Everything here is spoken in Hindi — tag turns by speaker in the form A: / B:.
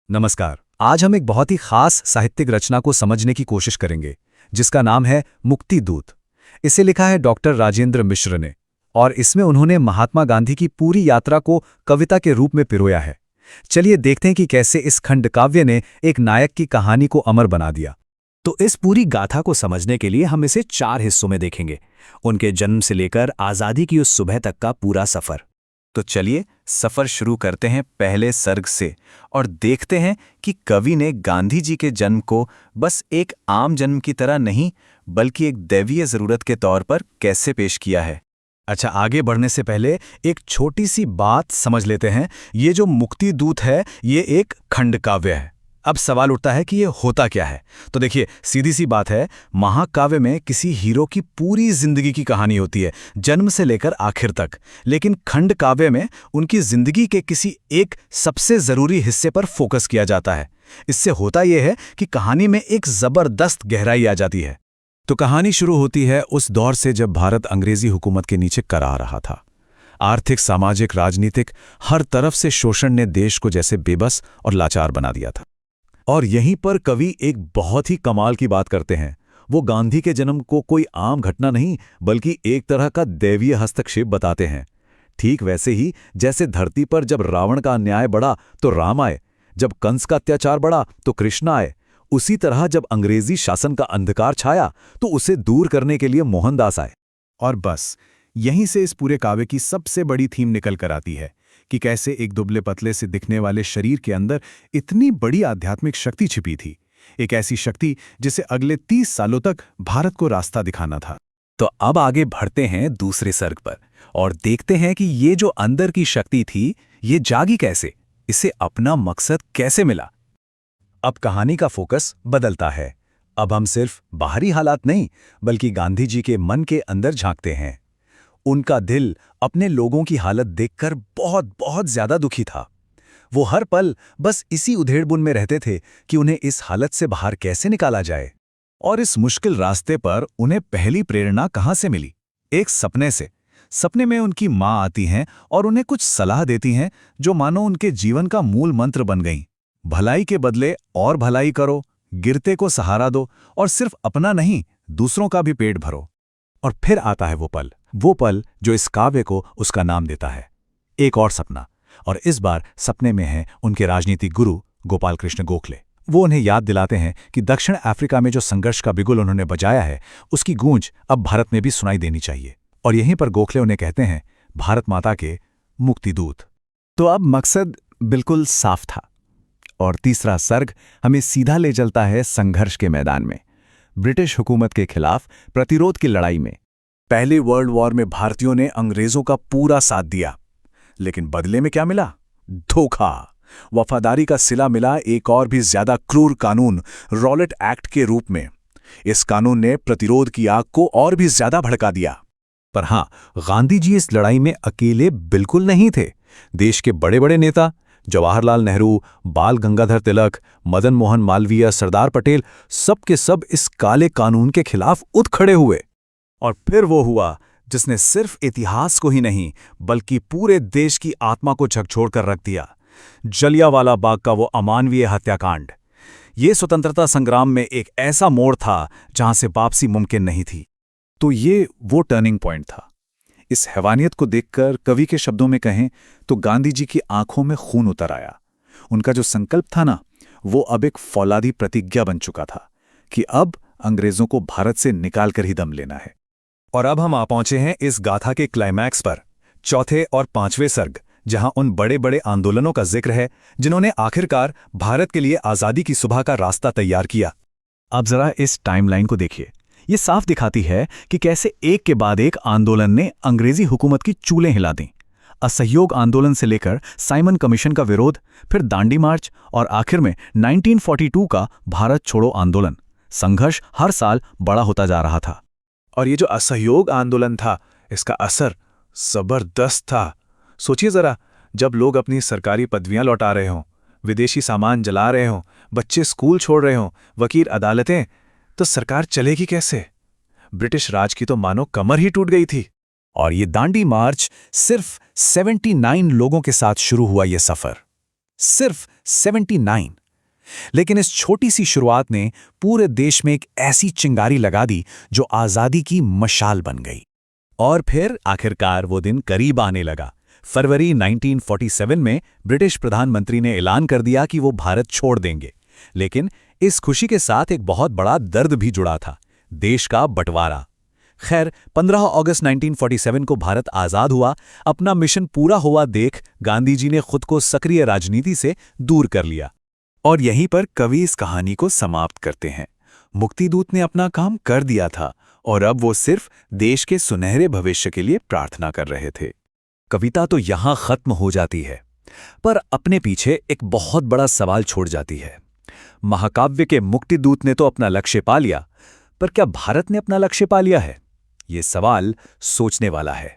A: नमस्कार। आज हम एक बहुत ही खास साहित्यिक रचना को समझने की कोशिश करेंगे, जिसका नाम है मुक्ति दूत। इसे लिखा है डॉक्टर राजेंद्र मिश्र ने, और इसमें उन्होंने महात्मा गांधी की पूरी यात्रा को कविता के रूप में पिरोया है। चलिए देखते हैं कि कैसे इस खंड काव्य ने एक नायक की कहानी को अमर बना दिया। तो इस पूरी गाथा को समझने के लिए हम इसे 4 हिस्सों में देखेंगे। उनके जन्म से लेकर आज़ादी की उस सुबह तक का पूरा सफ़र। तो चलिए सफर शुरू करते हैं पहले सर्ग से और देखते हैं कि कवि ने गांधी जी के जन्म को बस एक आम जन्म की तरह नहीं बल्कि एक दैवीय जरूरत के तौर पर कैसे पेश किया है। अच्छा, आगे बढ़ने से पहले एक छोटी सी बात समझ लेते हैं। ये जो मुक्ति दूत है, ये एक खंड काव्य है। अब सवाल उठता है कि ये होता क्या है। तो देखिए, सीधी सी बात है, महाकाव्य में किसी हीरो की पूरी जिंदगी की कहानी होती है, जन्म से लेकर आखिर तक। लेकिन खंड काव्य में उनकी जिंदगी के किसी एक सबसे जरूरी हिस्से पर फोकस किया जाता है। इससे होता यह है कि कहानी में एक जबरदस्त गहराई आ जाती है। तो कहानी शुरू होती है उस दौर से जब भारत अंग्रेजी हुकूमत के नीचे करा रहा था। आर्थिक, सामाजिक, राजनीतिक हर तरफ से शोषण ने देश को जैसे बेबस और लाचार बना दिया था। और यहीं पर कवि एक बहुत ही कमाल की बात करते हैं। वो गांधी के जन्म को कोई आम घटना नहीं बल्कि एक तरह का दैवीय हस्तक्षेप बताते हैं। ठीक वैसे ही जैसे धरती पर जब रावण का अन्याय बढ़ा तो राम आए, जब कंस का अत्याचार बढ़ा तो कृष्ण आए, उसी तरह जब अंग्रेजी शासन का अंधकार छाया तो उसे दूर करने के लिए मोहनदास आए। और बस यहीं से इस पूरे काव्य की सबसे बड़ी थीम निकल कर आती है कि कैसे एक दुबले पतले से दिखने वाले शरीर के अंदर इतनी बड़ी आध्यात्मिक शक्ति छिपी थी। एक ऐसी शक्ति जिसे अगले 30 सालों तक भारत को रास्ता दिखाना था। तो अब आगे बढ़ते हैं दूसरे सर्ग पर और देखते हैं कि ये जो अंदर की शक्ति थी, ये जागी कैसे, इसे अपना मकसद कैसे मिला। अब कहानी का फोकस बदलता है। अब हम सिर्फ बाहरी हालात नहीं बल्कि गांधी जी के मन के अंदर झांकते हैं। उनका दिल अपने लोगों की हालत देखकर बहुत बहुत ज्यादा दुखी था। वो हर पल बस इसी उधेड़बुन में रहते थे कि उन्हें इस हालत से बाहर कैसे निकाला जाए। और इस मुश्किल रास्ते पर उन्हें पहली प्रेरणा कहाँ से मिली? एक सपने से। सपने में उनकी माँ आती हैं और उन्हें कुछ सलाह देती हैं जो मानो उनके जीवन का मूल मंत्र बन गईं। भलाई के बदले और भलाई करो, गिरते को सहारा दो और सिर्फ अपना नहीं दूसरों का भी पेट भरो। और फिर आता है वो पल जो इस काव्य को उसका नाम देता है, एक और सपना। और इस बार सपने में है उनके राजनीतिक गुरु गोपाल कृष्ण गोखले। वो उन्हें याद दिलाते हैं कि दक्षिण अफ्रीका में जो संघर्ष का बिगुल उन्होंने बजाया है, उसकी गूंज अब भारत में भी सुनाई देनी चाहिए। और यहीं पर गोखले उन्हें कहते हैं, भारत माता के मुक्ति दूत। तो अब मकसद बिल्कुल साफ था। और तीसरा सर्ग हमें सीधा ले चलता है संघर्ष के मैदान में, ब्रिटिश हुकूमत के खिलाफ प्रतिरोध की लड़ाई में। पहले वर्ल्ड वॉर में भारतीयों ने अंग्रेजों का पूरा साथ दिया, लेकिन बदले में क्या मिला? धोखा। वफादारी का सिला मिला एक और भी ज्यादा क्रूर कानून, रॉलेट एक्ट के रूप में। इस कानून ने प्रतिरोध की आग को और भी ज्यादा भड़का दिया। पर हां, गांधी जी इस लड़ाई में अकेले बिल्कुल नहीं थे। देश के बड़े बड़े नेता जवाहरलाल नेहरू, बाल गंगाधर तिलक, मदन मोहन मालवीय, सरदार पटेल, सब के सब इस काले कानून के खिलाफ उठ खड़े हुए। और फिर वो हुआ जिसने सिर्फ इतिहास को ही नहीं बल्कि पूरे देश की आत्मा को झकझोर कर रख दिया, जलियांवाला बाग का वो अमानवीय हत्याकांड। ये स्वतंत्रता संग्राम में एक ऐसा मोड़ था जहां से वापसी मुमकिन नहीं थी। तो ये वो टर्निंग पॉइंट था। इस हैवानियत को देखकर कवि के शब्दों में कहें तो गांधी जी की आंखों में खून उतर आया। उनका जो संकल्प था ना, वो अब एक फौलादी प्रतिज्ञा बन चुका था कि अब अंग्रेजों को भारत से निकाल कर ही दम लेना है। और अब हम आ पहुंचे हैं इस गाथा के क्लाइमैक्स पर, चौथे और 5वें सर्ग, जहां उन बड़े बड़े आंदोलनों का जिक्र है जिन्होंने आखिरकार भारत के लिए आजादी की सुबह का रास्ता तैयार किया। अब जरा इस टाइमलाइन को देखिए। ये साफ दिखाती है कि कैसे एक के बाद एक आंदोलन ने अंग्रेजी हुकूमत की चूलें हिला दी। असहयोग आंदोलन से लेकर साइमन कमीशन का विरोध, फिर दांडी मार्च और आखिर में 1942 का भारत छोड़ो आंदोलन। संघर्ष हर साल बड़ा होता जा रहा था। और ये जो असहयोग आंदोलन था, इसका असर जबरदस्त था। सोचिए जरा, जब लोग अपनी सरकारी पदवियां लौटा रहे हों, विदेशी सामान जला रहे हों, बच्चे स्कूल छोड़ रहे हों, वकील अदालतें, तो सरकार चलेगी कैसे? ब्रिटिश राज की तो मानो कमर ही टूट गई थी। और ये दांडी मार्च सिर्फ 79 लोगों के साथ शुरू हुआ ये सफर। सिर्फ 79। लेकिन इस छोटी सी शुरुआत ने पूरे देश में एक ऐसी चिंगारी लगा दी जो आजादी की मशाल बन गई। और फिर आखिरकार वो दिन करीब आने लगा। फरवरी 1947 में ब्रिटिश प्रधानमंत्री ने ऐलान कर दिया कि वो भारत छोड़ देंगे। लेकिन इस खुशी के साथ एक बहुत बड़ा दर्द भी जुड़ा था, देश का बंटवारा। खैर, 15 अगस्त 1947 को भारत आज़ाद हुआ। अपना मिशन पूरा हुआ देख गांधी जी ने खुद को सक्रिय राजनीति से दूर कर लिया। और यहीं पर कवि इस कहानी को समाप्त करते हैं। मुक्तिदूत ने अपना काम कर दिया था और अब वो सिर्फ देश के सुनहरे भविष्य के लिए प्रार्थना कर रहे थे। कविता तो यहां खत्म हो जाती है, पर अपने पीछे एक बहुत बड़ा सवाल छोड़ जाती है। महाकाव्य के मुक्तिदूत ने तो अपना लक्ष्य पा लिया, पर क्या भारत ने अपना लक्ष्य पा लिया है? ये सवाल सोचने वाला है।